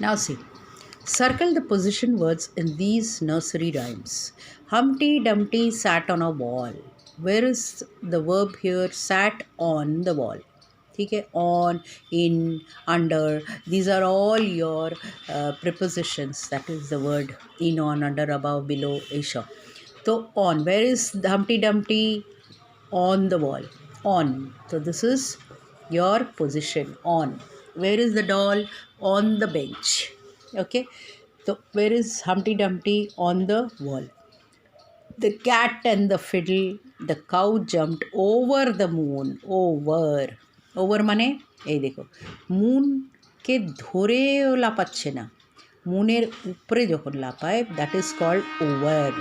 Now see, circle the position words in these nursery rhymes. Humpty Dumpty sat on a wall. Where is the verb here? Sat on the wall. ठीक है, on, in, under, these are all your prepositions. That is the word in, on, under, above, below, ऐसा. So on, where is Humpty Dumpty? On the wall, on. So this is your position, on. Where is the doll? On the bench. Okay, so where is Humpty Dumpty? On the wall. The cat and the fiddle, the cow jumped over the moon. Over মানে এই দেখো, মুনকে ধরে লাপাচ্ছে না, মুনের উপরে যখন লাপায়, that is called over.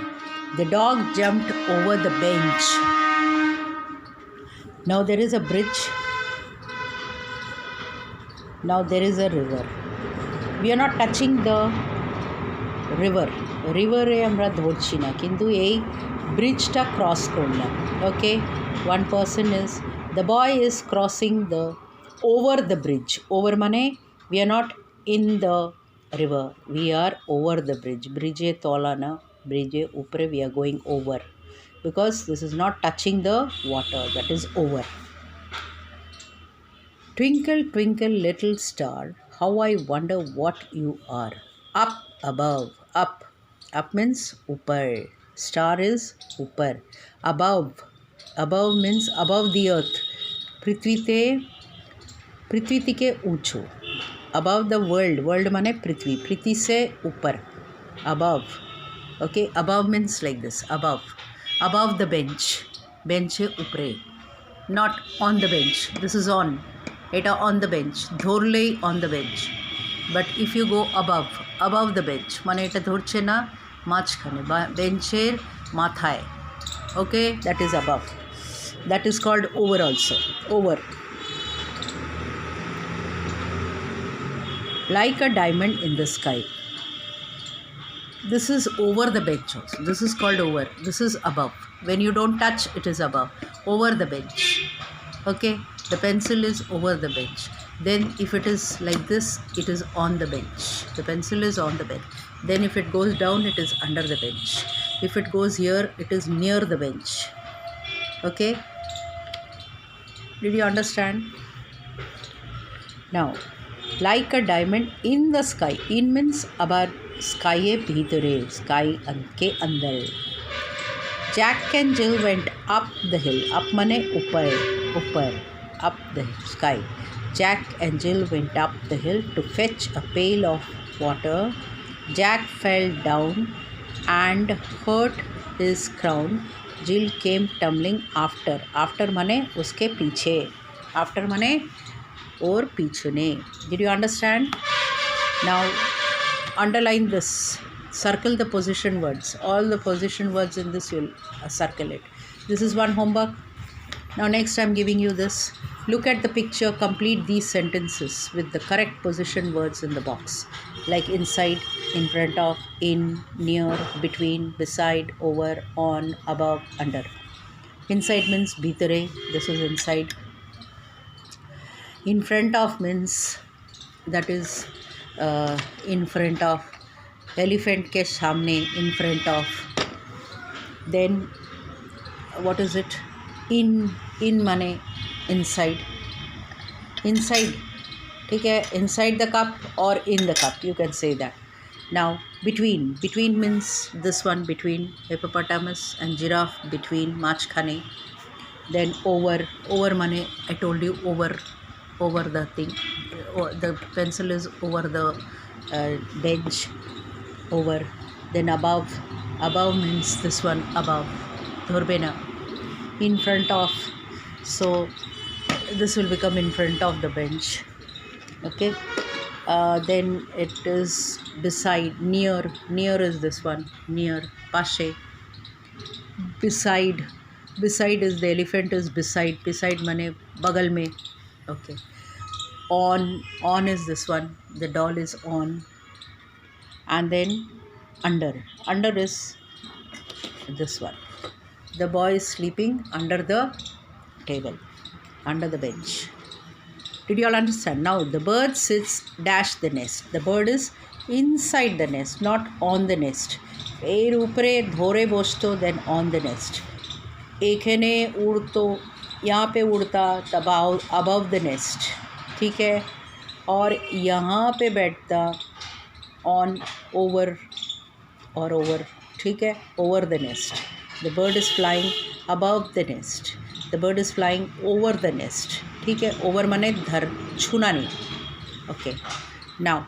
The dog jumped over the bench. Now there is a bridge. Now there is a river. We are not touching the river. রিভারে আমরা ধরছি না, কিন্তু এই ব্রিজটা ক্রস করলাম. Okay, one person is, the boy is crossing the over the bridge. Over মানে we are not in the river, we are over the bridge. ব্রিজে তলা না, ব্রিজে উপরে we are going over, because this is not touching the water, that is over. Twinkle, twinkle, little star, how I wonder what you are. Up above, up. Up means upar. Star is upar. Above. Above means above the earth. पृथ्वी के ऊंचो. Above the world. World माने पृथ्वी. पृथ्वी से ऊपर. Above. Okay. Above means like this. Above. Above the bench. Bench है ऊपरे. Not on the bench. This is on. এটা on the bench. ধরলেই on the bench. But if you go above the bench মানে এটা ধরছে না, মাঝখানে বা বেঞ্চের মাথায়. Okay, that is above. That is called over also. Over. Like a diamond in the sky. This is over the bench also. This is called over. This is above. When you don't touch, it is above. Over the bench. Okay, the pencil is over the bench. Then if it is like this, it is on the bench. The pencil is on the bench. Then if it goes down, it is under the bench. If it goes here, it is near the bench. Okay, did you understand? Now, like a diamond in the sky. In means abar sky e bhitare, sky ke andar. Jack and Jill went up the hill. Up mane upar, up the sky. Jack and Jill went up the hill to fetch a pail of water. Jack fell down and hurt his crown. Jill came tumbling after. After mane uske पीछे. After mane और पीछे. Did you understand? Now underline this. Circle the position words. All the position words in this you'll circle it. This is one homework. Now next I'm giving you this. Look at the picture. Complete these sentences with the correct position words in the box. Like inside, in front of, in, near, between, beside, over, on, above, under. Inside means bhitare. This is inside. In front of means that is in front of. Elephant के सामने, in front of. Then what is it? In माने inside. Inside, ठीक है, inside the cup or in the cup, you can say that. Now between. Between means this one, between hippopotamus and giraffe, between माछखाने. Then over. Over माने I told you over the thing. The pencil is over the bench. Over. Then above. Above means this one, above. ধরবে না. In front of. So this will become in front of the bench. Okay. Then it is beside. Near is this one, near. পাশে. Beside. Beside is the elephant is beside. Beside mane bagal mein. Okay. On is this one, the doll is on. And then under is this one, the boy is sleeping under the table, under the bench. Did you all understand? Now the bird sits dash the nest. The bird is inside the nest, not on the nest. এর উপরে ধরে বসতো, then on the nest. এখানে उड़तो, यहाँ पे उड़ता, above the nest. ठीक है. और यहाँ पे बैठता, on, over or over. ठीक है. Over the nest. The bird is flying above the nest. The bird is flying over the nest. ठीक है. Over माने धर, छूना नहीं. Okay. Now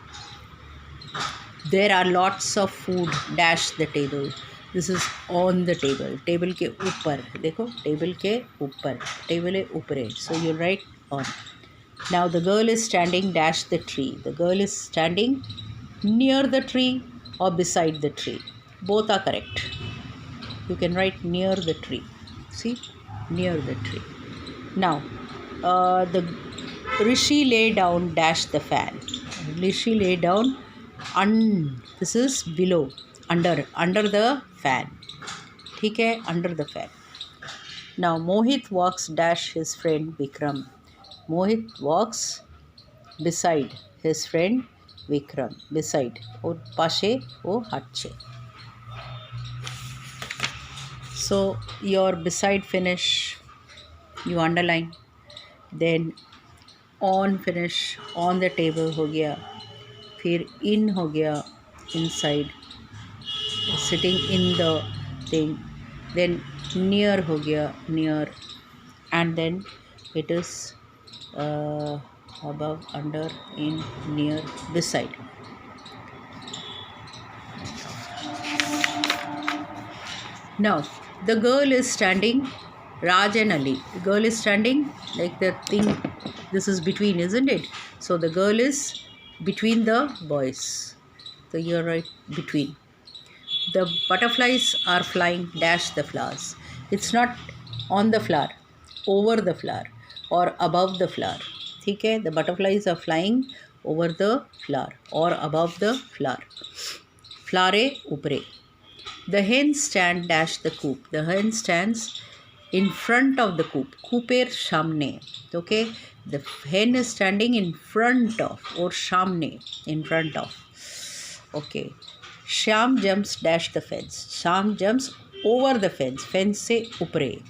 there are lots of food dash the table. This is on the table. Table के ऊपर देखो, table के ऊपर, table है ऊपरे. So you write on. Now the girl is standing dash the tree. The girl is standing near the tree or beside the tree. Both are correct. You can write near the tree. See, near the tree. Now the Rishi lay down dash the fan. Rishi lay down this is below, under the fan. ठीक है, under the fan. Now Mohit walks dash his friend Vikram. Mohit walks beside his friend Vikram. Beside, ওর পাশে ও হাঁটছে. So your beside finish you underline. Then on finish, on the table हो गया. फिर in हो गया, inside, sitting in the thing. Then near हो गया, near. And then it is above, under, in, near, beside. Now the girl is standing, Raj and Ali. The girl is standing like the thing. This is between, isn't it? So the girl is between the boys. So you're right, between. The butterflies are flying dash the flowers. It's not on the flower, over the flower or above the flower. ठीक है. The butterflies are flying over the flower or above the flower. Flower है ऊपरे. The hen stand dash the coop. The hen stands in front of the coop. Cooper सामने. Okay. The hen is standing in front of or सामने, in front of. Okay. Shyam jumps dash the fence. Shyam jumps over the fence. Fence से ऊपरे,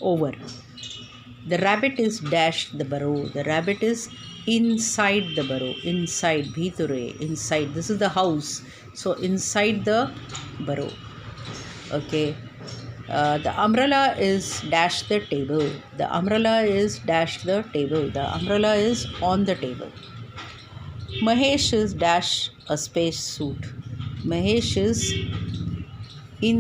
over. The rabbit is dash the burrow. The rabbit is inside the burrow. Inside, भीतरे, inside. This is the house. So inside the burrow. Okay. The umbrella is dash the table. The umbrella is dash the table. The umbrella is on the table. Mahesh is dash a space suit. Mahesh is in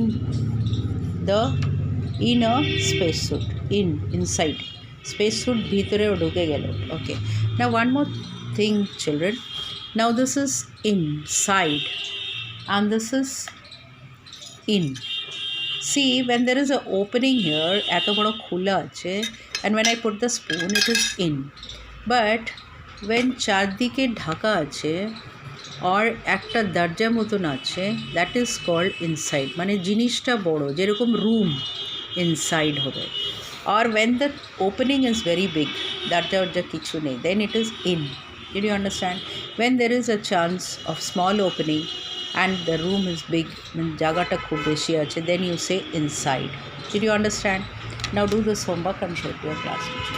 a space suit. Inside. Space suit bhitare ढुके गेलो. Okay. Now one more thing, children. Now this is inside and this is in. See, when there is an opening here, এত বড় খোলা আছে, and when I put the spoon, it is in. But when চারদিকে ঢাকা আছে or একটা দরজা মতন আছে, that is called inside. মানে জিনিসটা বড়, যেরকম room inside হবে. Or when the opening is very big, দরজা কিছু নেই, then it is in. Did you understand? When there is a chance of small opening and the room is big, জায়গাটা খুব বেশি আছে, then you say inside. Did you understand? Now do this homework and show it to your class teacher.